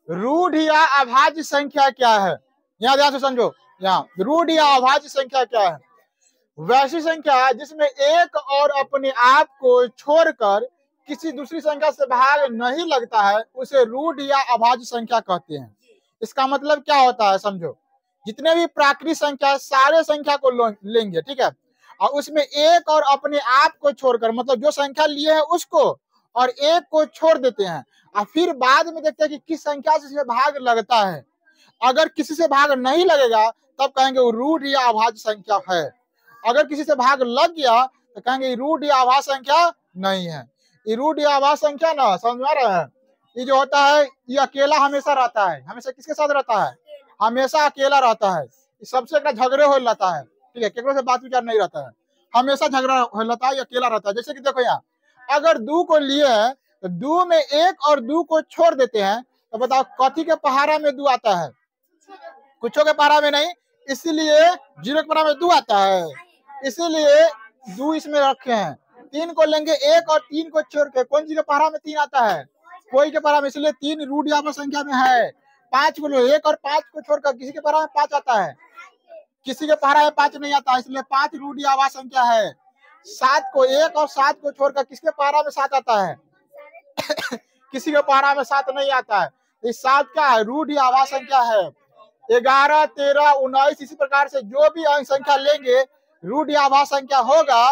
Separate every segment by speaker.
Speaker 1: रूढ़ या अभाज्य संख्या क्या है? यहाँ ध्यान से समझो। यहाँ रूढ़ या अभाज्य संख्या क्या है? वैसी संख्या जिसमें एक और अपने आप को छोड़कर किसी दूसरी संख्या से भाग नहीं लगता है उसे रूढ़ या अभाज्य संख्या कहते हैं। इसका मतलब क्या होता है समझो। जितने भी प्राकृतिक संख्या सारे संख्या को लेंगे, ठीक है, और उसमें एक और अपने आप को छोड़कर, मतलब जो संख्या लिए है उसको और एक को छोड़ देते हैं और फिर बाद में देखते हैं कि किस संख्या से भाग लगता है। अगर किसी से भाग नहीं लगेगा तब कहेंगे वो रूढ़ या अभाज्य संख्या है। अगर किसी से भाग लग गया तो कहेंगे रूढ़ या अभाज्य संख्या नहीं है। ये रूढ़ या अभाज्य संख्या ना, समझ में आ रहा है? ये जो होता है ये अकेला हमेशा रहता है। हमेशा किसके साथ रहता है? हमेशा अकेला रहता है। सबसे झगड़े हो जाता है, ठीक है, केकरो से बात विचार नहीं रहता है, हमेशा झगड़ा हो जाता है, अकेला रहता है। जैसे कि देखो यहाँ अगर दू को लिए है तो दू में एक और दू को छोड़ देते हैं तो बताओ कथी के पहाड़ा में दू आता है? कुछो के पहाड़ा में नहीं, इसीलिए जीरो के पहाड़ा में दू आता है, इसीलिए दू इसमें रखे हैं। तीन को लेंगे एक और तीन को छोड़ के कौन सी के पहाड़ा में तीन आता है? कोई के पहाड़ा में, इसलिए तीन रूढ़ या अभाज्य संख्या में है। पांच को लो, एक और पांच को छोड़कर किसी के पहाड़ा में पांच आता है? किसी के पहाड़ा में पांच नहीं आता है, इसलिए पांच रूढ़ या अभाज्य संख्या है। सात को एक और सात को छोड़कर किसके पहाड़ा में सात आता है? किसी के पहाड़ा में सात नहीं आता है। इस सात क्या है? रूढ़ या अभाज्य संख्या है। 11, 13, 19 इसी प्रकार से जो भी अंक संख्या लेंगे रूढ़ या अभाज्य संख्या होगा।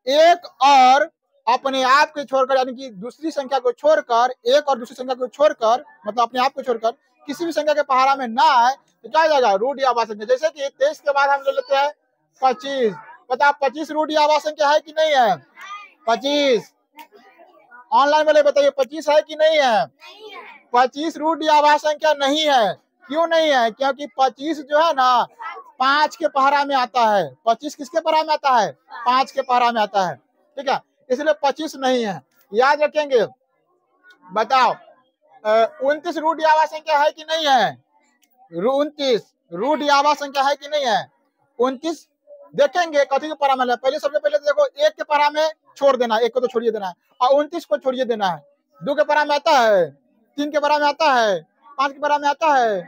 Speaker 1: एक और अपने आप को छोड़कर, यानी कि दूसरी संख्या को छोड़कर, एक और दूसरी संख्या को छोड़कर, मतलब अपने आप को छोड़कर किसी भी संख्या के पहाड़ा में ना आए तो क्या हो जाएगा? रूढ़ या अभाज्य संख्या। जैसे कि 23 के बाद हम ले लेते हैं 25। बताओ 25 रूढ़ या अभाज्य संख्या है कि नहीं है? 25 ऑनलाइन वाले बताइए 25 है कि नहीं है? 25 रूढ़ या अभाज्य संख्या नहीं है। क्यों नहीं है? क्योंकि 25 जो है ना 5 के पहाड़ा में आता है। 25 किसके पहाड़ा में आता है? 5 के पहाड़ा में आता है, ठीक है, इसलिए 25 नहीं है। याद रखेंगे। बताओ 29 रूढ़ या अभाज्य संख्या है कि नहीं है? 29 रूढ़ या अभाज्य संख्या है कि नहीं है? 29 देखेंगे कथी के पहाड़ा में। पहले सबसे पहले तो देखो एक के पहाड़ा में छोड़ देना, एक को तो छोड़िए देना है, और 29 को छोड़िए देना है। 2 के पहाड़ा में आता है, 3 के पहाड़ा में आता है, 5 के पहाड़ा में आता है,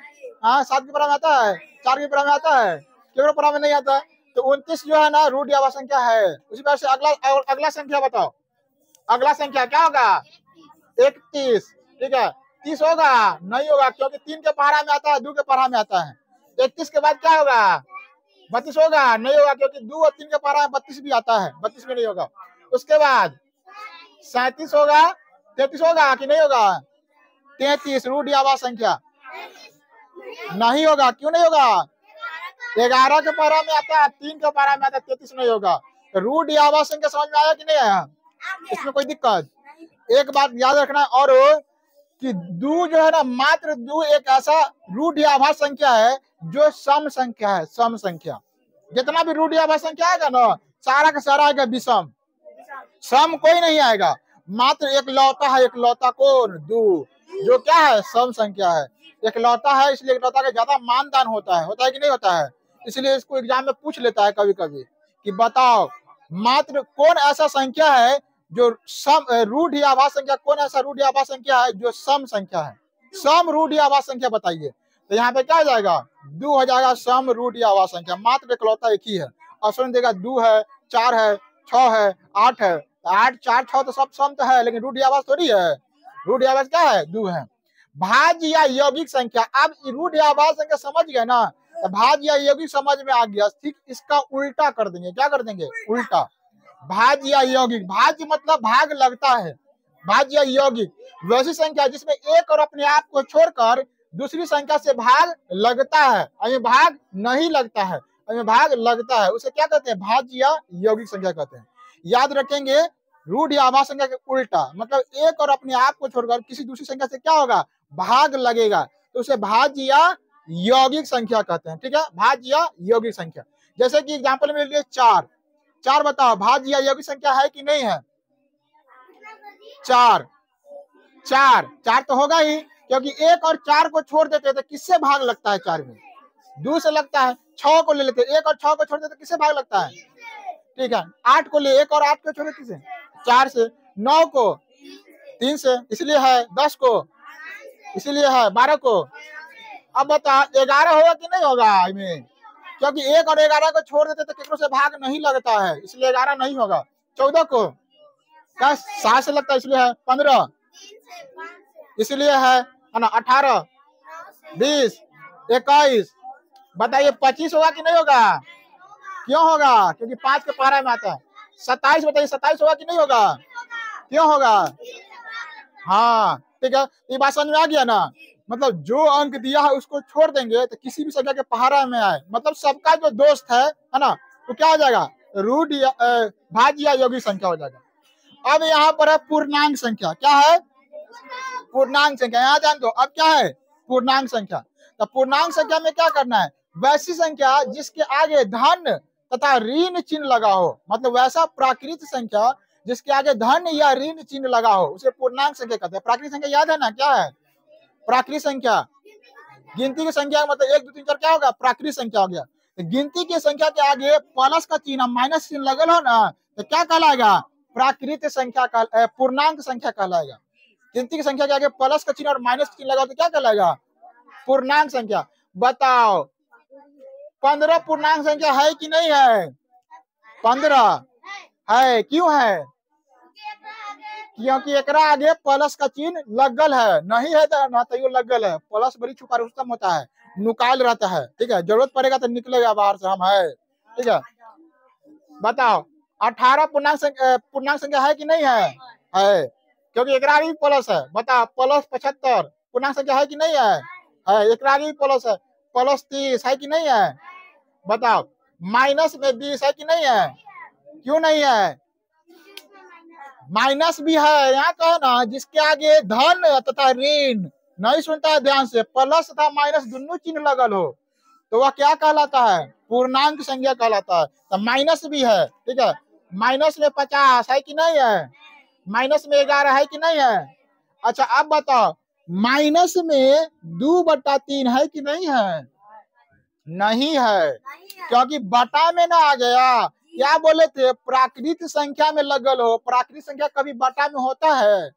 Speaker 1: हाँ 7 के पहाड़ा में आता है, 4 के पहाड़ा में आता है, केवल पहाड़ा में नहीं आता है। तो 29 जो है ना रूढ़ या अभाज्य संख्या है। उसी प्रकार से अगला संख्या बताओ। अगला संख्या क्या होगा? 31, ठीक है। 30 होगा? नहीं होगा, क्योंकि 3 के पहाड़ा में आता है, 2 के पहाड़ा में आता है। 31 के बाद क्या होगा? 32 होगा? नहीं होगा, क्योंकि 2 और 3 के पहाड़ा में 32 भी आता है, 32 में नहीं होगा। उसके बाद 37 होगा, 33 होगा कि नहीं होगा? 33 रूढ़ या अभाज्य संख्या नहीं होगा। क्यों नहीं होगा? 11 के पहाड़ा में आता है, 3 के पहाड़ा में आता है, 33 नहीं होगा। रूढ़ या अभाज्य संख्या समझ में आया कि नहीं आया? इसमें कोई दिक्कत? एक बात याद रखना और कि दू जो है ना, मात्र दू एक ऐसा रूढ़ या अभाज्य संख्या है जो सम संख्या है। सम संख्या जितना भी रूढ़ या अभाज्य संख्या आएगा ना सारा का सारा आएगा विषम। सम कोई नहीं आएगा। मात्र एक लौता है, एक लौता कौन? दू, जो क्या है? सम संख्या है। एक लौता है, इसलिए एक लौता का ज्यादा मानदान होता है कि नहीं होता है? इसलिए इसको एग्जाम में पूछ लेता है कभी कभी कि बताओ मात्र कौन ऐसा संख्या है जो सम रूढ़ या अभाज्य संख्या, कौन ऐसा रूढ़ या अभाज्य संख्या है जो सम संख्या है? सम रूढ़ या अभाज्य संख्या बताइए। तो यहाँ पे क्या हो जाएगा? 2 हो जाएगा सम रूढ़ या अभाज्य संख्या। मात्र इकलौता एक ही है। ऑप्शन देगा 2 है, 4 है, 6 है, 8 है। 8, 4, 6 तो सब सम तो है, लेकिन रूढ़ या अभाज्य थोड़ी है। रूढ़ या अभाज्य क्या है? 2 है। भाज्य या यौगिक संख्या। अब रूढ़ या अभाज्य संख्या समझ गए ना, तो भाज्य या यौगिक समझ में आ गया। ठीक इसका उल्टा कर देंगे। क्या कर देंगे? उल्टा। भाज्य या यौगिक, भाज्य मतलब भाग लगता है, भाज्य या यौगिक वैसी संख्या जिसमें एक और अपने आप को छोड़कर दूसरी संख्या से भाग लगता है, अभी भाग नहीं लगता है, अभी भाग लगता है, उसे क्या कहते हैं? भाज्य या यौगिक संख्या कहते हैं। याद रखेंगे रूढ़ या अभाज्य संख्या के उल्टा, मतलब एक और अपने आप को छोड़कर किसी दूसरी संख्या से क्या होगा? भाग लगेगा, तो उसे भाज्य या यौगिक संख्या कहते हैं। ठीक है, भाज्य या यौगिक संख्या। जैसे कि एग्जाम्पल में लिए 4, 4 बताओ भाज्य या यौगिक संख्या है कि नहीं है? 4, 4, 4 तो होगा ही, क्योंकि एक और 4 को छोड़ देते तो किससे भाग लगता है? 4 में 2 से लगता है। 6 को ले लेते, एक और 6 को छोड़ देते किससे भाग लगता है? ठीक है, 8 को ले, एक और 8 को छोड़े किससे? 4 से। 9 को 3 से, इसलिए है। 10 को इसीलिए है 12 को। अब बता 11 होगा कि नहीं होगा इनमें, क्योंकि 1 और 11 को छोड़ देते तो केकरो से भाग नहीं लगता है, इसलिए 11 नहीं होगा। 14 को क्या 7 से लगता है, इसलिए है 15, इसलिए है ना 18, 20, 21। बताइए 25 होगा कि नहीं होगा? क्यों होगा? क्योंकि 5 के पहरा में आता है। 27 बताइए 27 होगा कि नहीं होगा? क्यों होगा? हाँ ठीक है, ये बात समझ में आ गया ना। मतलब जो अंक दिया है उसको छोड़ देंगे तो किसी भी संख्या के पहाड़ा में आए, मतलब सबका जो दोस्त है ना, तो क्या हो जाएगा? रूट या भाज्य या यौगिक संख्या हो जाएगा। अब यहाँ पर है पूर्णांक संख्या। क्या है? पूर्णांक संख्या। यहाँ जान दो अब क्या है पूर्णांक संख्या। तो पूर्णांक संख्या में क्या करना है? वैसी संख्या जिसके आगे धन तथा ऋण चिन्ह लगा हो, मतलब वैसा प्राकृत संख्या जिसके आगे धन या ऋण चिन्ह लगा हो, उसे पूर्णांक संख्या कहते हैं। प्राकृत संख्या याद है ना, क्या है प्राकृत संख्या? गिनती की संख्या मतलब 1 2 3 4 क्या होगा? प्राकृत संख्या हो गया। तो गिनती की संख्या के आगे प्लस का चिन्ह माइनस चिन्ह लगल हो ना, तो क्या कहलाएगा? प्राकृत संख्या का पूर्णांक संख्या कहलाएगा। गिनती की संख्या के आगे प्लस का चिन्ह और माइनस चिन्ह लगा तो क्या कहलाएगा? पूर्णांक संख्या। बताओ 15 पूर्णांक संख्या है कि नहीं है? 15 है। क्यों है? क्योंकि एकरा आगे प्लस का चिन्ह लगल है, नहीं है तो ना तो लगल है। प्लस बड़ी छुपा रुस्तम होता है, नुकाल रहता है, ठीक है, जरूरत पड़ेगा तो निकलेगा बाहर से, हम है, ठीक है। बताओ 18 पूर्णांक संख्या है कि नहीं है? है, क्योंकि एकरा आगे भी प्लस है। बताओ प्लस 75 पूर्णांक संख्या है कि नहीं है? है, एकरा आगे भी प्लस है। प्लस 30 है कि नहीं है? बताओ माइनस में 20 है कि नहीं है? क्यों नहीं है? माइनस भी है। यहाँ कहो ना जिसके आगे धन तथा ऋण, नहीं सुनता है ध्यान से, प्लस तथा माइनस दोनों चिन्ह लगल हो तो वह क्या कहलाता है? पूर्णांक संख्या कहलाता है। तो माइनस भी है, ठीक है। माइनस में 50 है कि नहीं है? माइनस में 11 है कि नहीं है? अच्छा अब बताओ माइनस में 2/3 है कि नहीं है? नहीं है, क्योंकि बटा में ना आ गया। क्या बोले थे? प्राकृत संख्या में लगल हो। प्राकृत संख्या कभी बटा में होता है?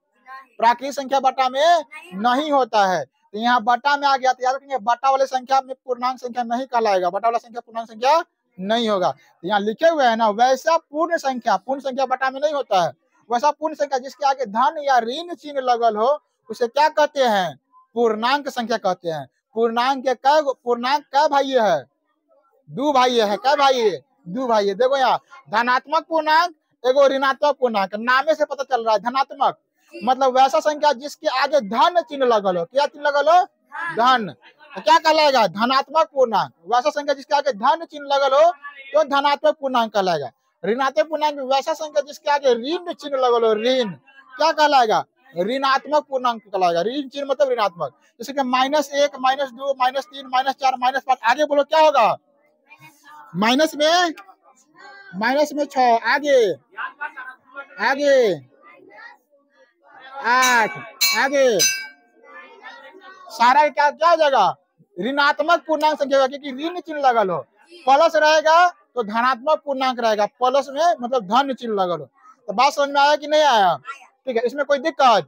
Speaker 1: प्राकृत संख्या बटा में नहीं होता है। तो यहाँ बटा में आ गया तो याद रखेंगे बटा वाले संख्या में पूर्णांक संख्या नहीं कहलाएगा, बटा वाला संख्या पूर्णांक संख्या नहीं होगा। तो यहाँ लिखे हुए है ना वैसा पूर्ण संख्या बटा में नहीं होता है। वैसा पूर्ण संख्या जिसके आगे धन या ऋण चिन्ह लगल हो उसे क्या कहते हैं? पूर्णांक संख्या कहते हैं। पूर्णांक कै भाई है? 2 भाई है। क्या भाई? 2 भाई है। देखो यहाँ धनात्मक पूर्णांक एगो ऋणात्मक पूर्णांक, नामे से पता चल रहा है धनात्मक मतलब वैसा संख्या जिसके आगे धन चिन्ह लगल हो। क्या चिन्ह लगल हो? धन। तो क्या कहलाएगा? धनात्मक पूर्णांक। वैसा संख्या जिसके आगे धन चिन्ह लगल हो तो धनात्मक पूर्णांक कहलाएगा। ऋणात्मक पूर्णांक वैसा संख्या जिसके आगे ऋण चिन्ह लगल हो, ऋण, क्या कहलाएगा? ऋणात्मक पूर्णांक कहलाएगा। ऋण चिन्ह मतलब ऋणात्मक। जैसे कि -1 -2 -3 -4 -5, आगे बोलो क्या होगा? माइनस में 6, आगे 8, आगे सारा क्या हो जाएगा? ऋणात्मक पूर्णांक संख्या, क्योंकि ऋण चिन्ह लगल हो। प्लस रहेगा तो धनात्मक पूर्णांक रहेगा, प्लस में मतलब धन चिन्ह लगल हो। तो बात समझ में आया कि नहीं आया? ठीक है, इसमें कोई दिक्कत?